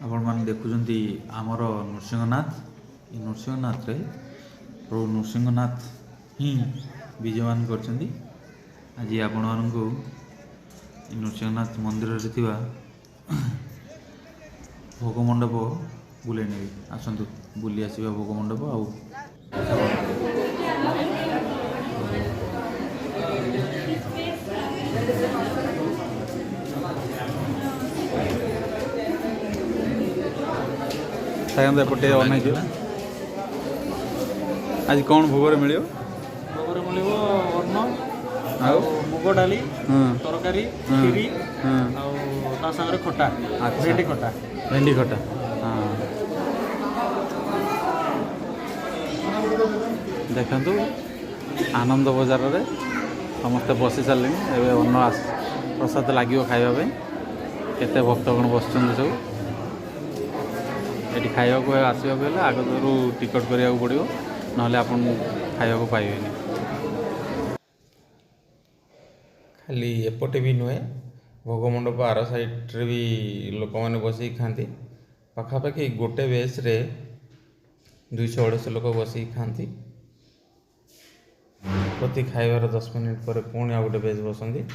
आपण मैंने देखुंट आमर नृसिंहनाथ नृसिंहनाथ रे प्रभु नृसिंहनाथ ही विजयमान कर आज आपण मानू नृसिंहनाथ मंदिर भोगमंडप बुले ने आसतु बुली आसवा भोगमंडप आउ एपटे अनेक आज कौन भोगर मिल भोगर मिल अन्न मुग डाली तरकारी खीरी सागर खटा भेंडी खटा हाँ देखु आनंद बजार रे समस्ते बसी सारे अन्न प्रसाद लगे खावाई केते भक्तगण बस सब ये खावा आसवाक आगु टिकट करा पड़ो ना आपन खावा पाइबे खाली एपटे भी नुहे भोगमंडप आर साइड्रे भी लोक मैंने बस खाती पखापाखि गोटे बेस रे 200-250 लोक बस खाती प्रति खाइबार 10 मिनिट पर पुणी आ गोटे बेस बसंती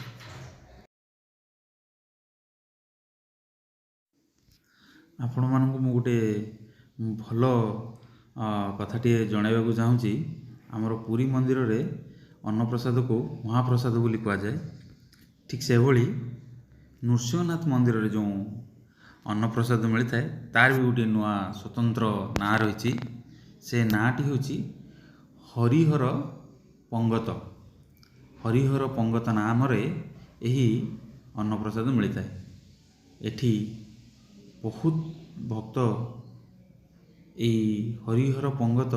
आपण मानक मु गोटे भल कथाटे जनवाक चाहूँगी आमर पुरी मंदिर रे अन्नप्रसाद को महाप्रसाद बोली कह जाए ठीक से भली नृसिंहनाथ मंदिर रे जो अन्नप्रसाद मिलता है तार भी गोटे नुआ स्वतंत्र ना रही से नाटी हूँ हरिहर पंगत हरिहर पंगत नाम रे यही अन्नप्रसाद मिलता है एठी बहुत भक्त यही हरिहर पंगत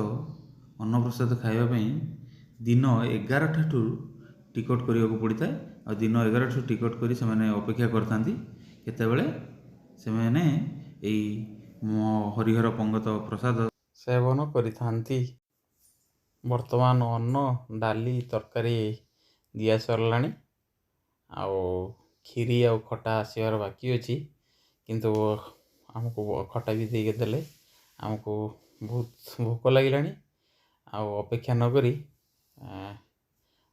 अन्नप्रसाद खावाई दिन 11 ठाठू टिकट करने को पड़ता है और दिन 11 ठाठू टिकट करी से माने अपेक्षा करता केतेबेले से माने यही हरिहर पंगत प्रसाद सेवन करिथांती। वर्तमान अन्न डाली तरकारी दिया सरलाणी आउ खीरी आउ खटा आसबार बाकी अच्छी किंतु आमको खटा भी देके देले आमको बहुत भोक लगिलाणी आउ अपेक्षा न करी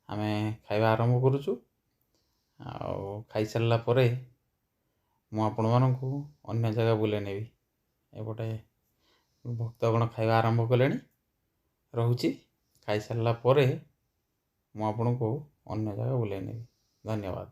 आमे खाइबा आरंभ करुचु आउ खाई सारला परे मु आपण मानकु अन्य जगह बुले नेबी एपटे भक्तगण खाइबा आरंभ कलेनी रहुची खाई सारला परे मु आपनको अन्य जगह बुले नेबी। धन्यवाद।